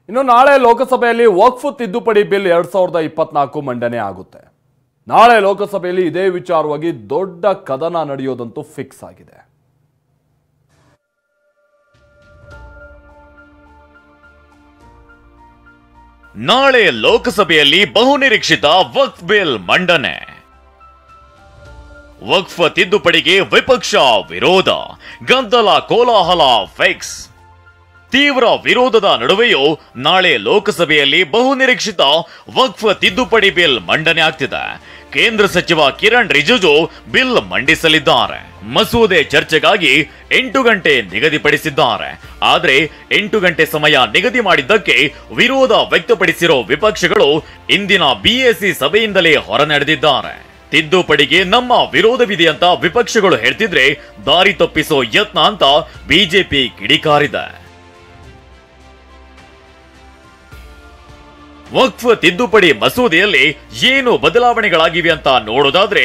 ಇನ್ನು ನಾಳೆ ಲೋಕಸಭೆಯಲ್ಲಿ ವಕ್ಫ್ ತಿದ್ದುಪಡಿ ಬಿಲ್ 2024 ಮಂಡನೆ ಆಗುತ್ತೆ. ನಾಳೆ ಲೋಕಸಭೆಯಲ್ಲಿ ಇದೇ ವಿಚಾರವಾಗಿ ದೊಡ್ಡ ಕದನ ನಡೆಯೋದಂತೂ ಫಿಕ್ಸ್ ಆಗಿದೆ. ನಾಳೆ ಲೋಕಸಭೆಯಲ್ಲಿ ಬಹುನಿರೀಕ್ಷಿತ ವಕ್ಫ್ ಬಿಲ್ ಮಂಡನೆ. ವಕ್ಫ್ ತಿದ್ದುಪಡಿಗೆ ವಿಪಕ್ಷ ವಿರೋಧ, ಗದ್ದಲ ಕೋಲಾಹಲ ಫಿಕ್ಸ್. ತೀವ್ರ ವಿರೋಧದ ನಡುವೆಯೂ ನಾಳೆ ಲೋಕಸಭೆಯಲ್ಲಿ ಬಹುನಿರೀಕ್ಷಿತ ವಕ್ಫ್ ತಿದ್ದುಪಡಿ ಬಿಲ್ ಮಂಡನೆ ಆಗ್ತಿದೆ. ಕೇಂದ್ರ ಸಚಿವ ಕಿರಣ್ ರಿಜಿಜು ಬಿಲ್ ಮಂಡಿಸಲಿದ್ದಾರೆ. ಮಸೂದೆ ಚರ್ಚೆಗಾಗಿ 8 ಗಂಟೆ ನಿಗದಿಪಡಿಸಿದ್ದಾರೆ. ಆದರೆ 8 ಗಂಟೆ ಸಮಯ ನಿಗದಿ ಮಾಡಿದ್ದಕ್ಕೆ ವಿರೋಧ ವ್ಯಕ್ತಪಡಿಸಿರೋ ವಿಪಕ್ಷಗಳು ಇಂದಿನ ಬಿಎಸಿ ಸಭೆಯಿಂದಲೇ ಹೊರನಡೆದಿದ್ದಾರೆ. ತಿದ್ದುಪಡಿಗೆ ನಮ್ಮ ವಿರೋಧವಿದೆ ಅಂತ ವಿಪಕ್ಷಗಳು ಹೇಳ್ತಿದ್ರೆ ದಾರಿ ತಪ್ಪಿಸೋ ಯತ್ನ ಅಂತ ಬಿಜೆಪಿ ಕಿಡಿಕಾರಿದೆ. ವಕ್ಫ್ ತಿದ್ದುಪಡಿ ಮಸೂದೆಯಲ್ಲಿ ಏನು ಬದಲಾವಣೆಗಳಾಗಿವೆ ಅಂತ ನೋಡೋದಾದ್ರೆ,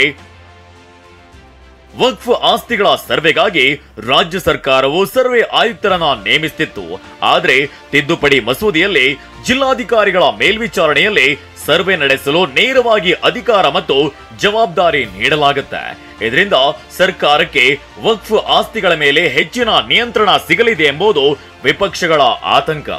ವಕ್ಫ್ ಆಸ್ತಿಗಳ ಸರ್ವೆಗಾಗಿ ರಾಜ್ಯ ಸರ್ಕಾರವು ಸರ್ವೆ ಆಯುಕ್ತರನ್ನ ನೇಮಿಸುತ್ತಿತ್ತು. ಆದರೆ ತಿದ್ದುಪಡಿ ಮಸೂದೆಯಲ್ಲಿ ಜಿಲ್ಲಾಧಿಕಾರಿಗಳ ಮೇಲ್ವಿಚಾರಣೆಯಲ್ಲಿ ಸರ್ವೆ ನಡೆಸಲು ನೇರವಾಗಿ ಅಧಿಕಾರ ಮತ್ತು ಜವಾಬ್ದಾರಿ ನೀಡಲಾಗುತ್ತೆ. ಇದರಿಂದ ಸರ್ಕಾರಕ್ಕೆ ವಕ್ಫ್ ಆಸ್ತಿಗಳ ಮೇಲೆ ಹೆಚ್ಚಿನ ನಿಯಂತ್ರಣ ಸಿಗಲಿದೆ ಎಂಬುದು ವಿಪಕ್ಷಗಳ ಆತಂಕ.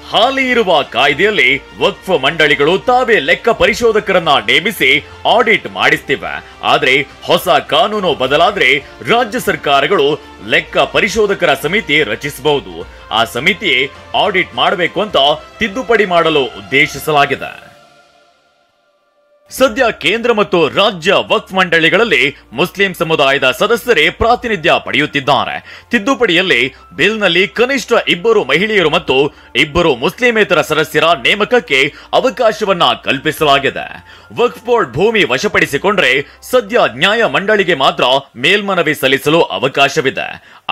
ಹಾಲಿ ಇರುವ ಕಾಯ್ದೆಯಲ್ಲಿ ವಕ್ಫ್ ಮಂಡಳಿಗಳು ತಾವೇ ಲೆಕ್ಕ ಪರಿಶೋಧಕರನ್ನ ನೇಮಿಸಿ ಆಡಿಟ್ ಮಾಡಿಸ್ತಿವೆ. ಆದ್ರೆ ಹೊಸ ಕಾನೂನು ಬದಲಾದ್ರೆ ರಾಜ್ಯ ಸರ್ಕಾರಗಳು ಲೆಕ್ಕ ಪರಿಶೋಧಕರ ಸಮಿತಿ ರಚಿಸಬಹುದು. ಆ ಸಮಿತಿ ಆಡಿಟ್ ಮಾಡಬೇಕು ಅಂತ ತಿದ್ದುಪಡಿ ಮಾಡಲು ಉದ್ದೇಶಿಸಲಾಗಿದೆ. ಸದ್ಯ ಕೇಂದ್ರ ಮತ್ತು ರಾಜ್ಯ ವಕ್ಫ್ ಮಂಡಳಿಗಳಲ್ಲಿ ಮುಸ್ಲಿಂ ಸಮುದಾಯದ ಸದಸ್ಯರೇ ಪ್ರಾತಿನಿಧ್ಯ ಪಡೆಯುತ್ತಿದ್ದಾರೆ. ತಿದ್ದುಪಡಿಯಲ್ಲಿ ಬಿಲ್ನಲ್ಲಿ ಕನಿಷ್ಠ 2 ಮಹಿಳೆಯರು ಮತ್ತು 2 ಮುಸ್ಲಿಮೇತರ ಸದಸ್ಯರ ನೇಮಕಕ್ಕೆ ಅವಕಾಶವನ್ನ ಕಲ್ಪಿಸಲಾಗಿದೆ. ವಕ್ಫ್ ಬೋರ್ಡ್ ಭೂಮಿ ವಶಪಡಿಸಿಕೊಂಡ್ರೆ ಸದ್ಯ ನ್ಯಾಯ ಮಂಡಳಿಗೆ ಮಾತ್ರ ಮೇಲ್ಮನವಿ ಸಲ್ಲಿಸಲು ಅವಕಾಶವಿದೆ.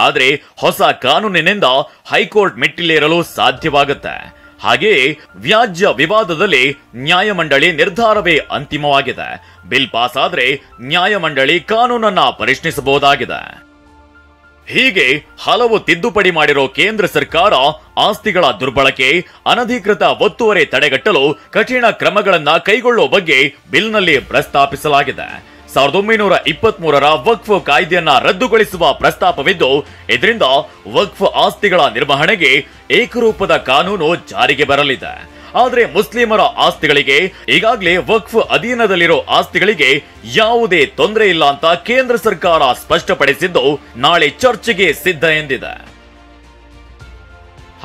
ಆದರೆ ಹೊಸ ಕಾನೂನಿನಿಂದ ಹೈಕೋರ್ಟ್ ಮೆಟ್ಟಿಲೇರಲು ಸಾಧ್ಯವಾಗುತ್ತೆ. ಹಾಗೆಯೇ ವ್ಯಾಜ್ಯ ವಿವಾದದಲ್ಲಿ ನ್ಯಾಯಮಂಡಳಿ ನಿರ್ಧಾರವೇ ಅಂತಿಮವಾಗಿದೆ. ಬಿಲ್ ಪಾಸ್ ಆದ್ರೆ ನ್ಯಾಯಮಂಡಳಿ ಕಾನೂನನ್ನ ಪ್ರಶ್ನಿಸಬಹುದಾಗಿದೆ. ಹೀಗೆ ಹಲವು ತಿದ್ದುಪಡಿ ಮಾಡಿರೋ ಕೇಂದ್ರ ಸರ್ಕಾರ ಆಸ್ತಿಗಳ ದುರ್ಬಳಕೆ, ಅನಧಿಕೃತ ಒತ್ತುವರಿ ತಡೆಗಟ್ಟಲು ಕಠಿಣ ಕ್ರಮಗಳನ್ನ ಕೈಗೊಳ್ಳುವ ಬಗ್ಗೆ ಬಿಲ್ನಲ್ಲಿ ಪ್ರಸ್ತಾಪಿಸಲಾಗಿದೆ. 1923ರ ವಕ್ಫ್ ಕಾಯ್ದೆಯನ್ನ ರದ್ದುಗೊಳಿಸುವ ಪ್ರಸ್ತಾಪವಿದ್ದು, ಇದರಿಂದ ವಕ್ಫ್ ಆಸ್ತಿಗಳ ನಿರ್ವಹಣೆಗೆ ಏಕರೂಪದ ಕಾನೂನು ಜಾರಿಗೆ ಬರಲಿದೆ. ಆದರೆ ಮುಸ್ಲಿಮರ ಆಸ್ತಿಗಳಿಗೆ, ಈಗಾಗಲೇ ವಕ್ಫ್ ಅಧೀನದಲ್ಲಿರೋ ಆಸ್ತಿಗಳಿಗೆ ಯಾವುದೇ ತೊಂದರೆ ಇಲ್ಲ ಅಂತ ಕೇಂದ್ರ ಸರ್ಕಾರ ಸ್ಪಷ್ಟಪಡಿಸಿದ್ದು ನಾಳೆ ಚರ್ಚೆಗೆ ಸಿದ್ಧ ಎಂದಿದೆ.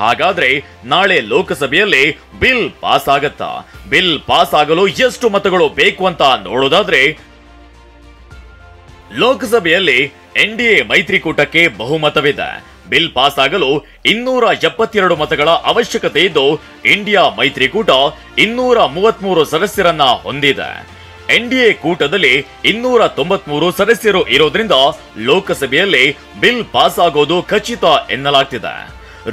ಹಾಗಾದ್ರೆ ನಾಳೆ ಲೋಕಸಭೆಯಲ್ಲಿ ಬಿಲ್ ಪಾಸ್ ಆಗತ್ತಾ? ಬಿಲ್ ಪಾಸ್ ಆಗಲು ಎಷ್ಟು ಮತಗಳು ಬೇಕು ಅಂತ ನೋಡೋದಾದ್ರೆ, ಲೋಕಸಭೆಯಲ್ಲಿ ಎನ್ಡಿಎ ಮೈತ್ರಿಕೂಟಕ್ಕೆ ಬಹುಮತವಿದೆ. ಬಿಲ್ ಪಾಸ್ ಆಗಲು 272 ಮತಗಳ ಅವಶ್ಯಕತೆ ಇದ್ದು, ಇಂಡಿಯಾ ಮೈತ್ರಿಕೂಟ 233 ಸದಸ್ಯರನ್ನ ಹೊಂದಿದೆ. ಎನ್ಡಿಎ ಕೂಟದಲ್ಲಿ 293 ಸದಸ್ಯರು ಇರೋದ್ರಿಂದ ಲೋಕಸಭೆಯಲ್ಲಿ ಬಿಲ್ ಪಾಸ್ ಆಗೋದು ಖಚಿತ ಎನ್ನಲಾಗ್ತಿದೆ.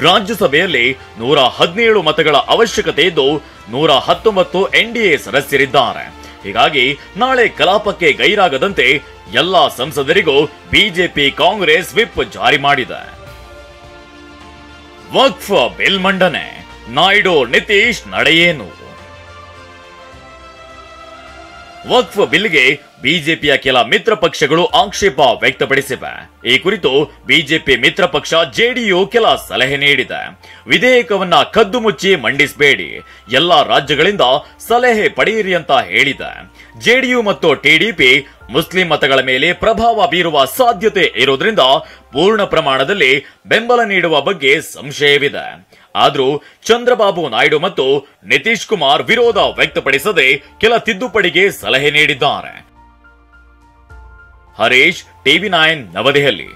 ರಾಜ್ಯಸಭೆಯಲ್ಲಿ 117 ಮತಗಳ ಅವಶ್ಯಕತೆ ಇದ್ದು, 119 ಎನ್ಡಿಎ ಸದಸ್ಯರಿದ್ದಾರೆ. ಹೀಗಾಗಿ ನಾಳೆ ಕಲಾಪಕ್ಕೆ ಗೈರಾಗದಂತೆ ಎಲ್ಲಾ ಸಂಸದರಿಗೂ ಬಿಜೆಪಿ ಕಾಂಗ್ರೆಸ್ ವಿಪ್ ಜಾರಿ ಮಾಡಿದೆ. ವಕ್ಫ್ ಬಿಲ್ ಮಂಡನೆ, ನಾಯ್ಡು ನಿತೀಶ್ ನಡೆಯೇನು? ವಕ್ಫ್ ಬಿಲ್ಗೆ ಬಿಜೆಪಿಯ ಕೆಲ ಮಿತ್ರ ಪಕ್ಷಗಳು ಆಕ್ಷೇಪ ವ್ಯಕ್ತಪಡಿಸಿವೆ. ಈ ಕುರಿತು ಬಿಜೆಪಿ ಮಿತ್ರ ಪಕ್ಷ ಜೆಡಿಯು ಕೆಲ ಸಲಹೆ ನೀಡಿದೆ. ವಿಧೇಯಕವನ್ನ ಕದ್ದು ಮುಚ್ಚಿ ಮಂಡಿಸಬೇಡಿ, ಎಲ್ಲಾ ರಾಜ್ಯಗಳಿಂದ ಸಲಹೆ ಪಡೆಯಿರಿ ಅಂತ ಹೇಳಿದೆ. ಜೆಡಿಯು ಮತ್ತು ಟಿಡಿಪಿ ಮುಸ್ಲಿಂ ಮತಗಳ ಮೇಲೆ ಪ್ರಭಾವ ಬೀರುವ ಸಾಧ್ಯತೆ ಇರೋದ್ರಿಂದ ಪೂರ್ಣ ಪ್ರಮಾಣದಲ್ಲಿ ಬೆಂಬಲ ನೀಡುವ ಬಗ್ಗೆ ಸಂಶಯವಿದೆ. ಆದರೂ ಚಂದ್ರಬಾಬು ನಾಯ್ಡು ಮತ್ತು ನಿತೀಶ್ ಕುಮಾರ್ ವಿರೋಧ ವ್ಯಕ್ತಪಡಿಸದೆ ಕೆಲ ತಿದ್ದುಪಡಿಗೆ ಸಲಹೆ ನೀಡಿದ್ದಾರೆ. ಹರೀಶ್, ಟಿವಿ9 ನವದೆಹಲಿ.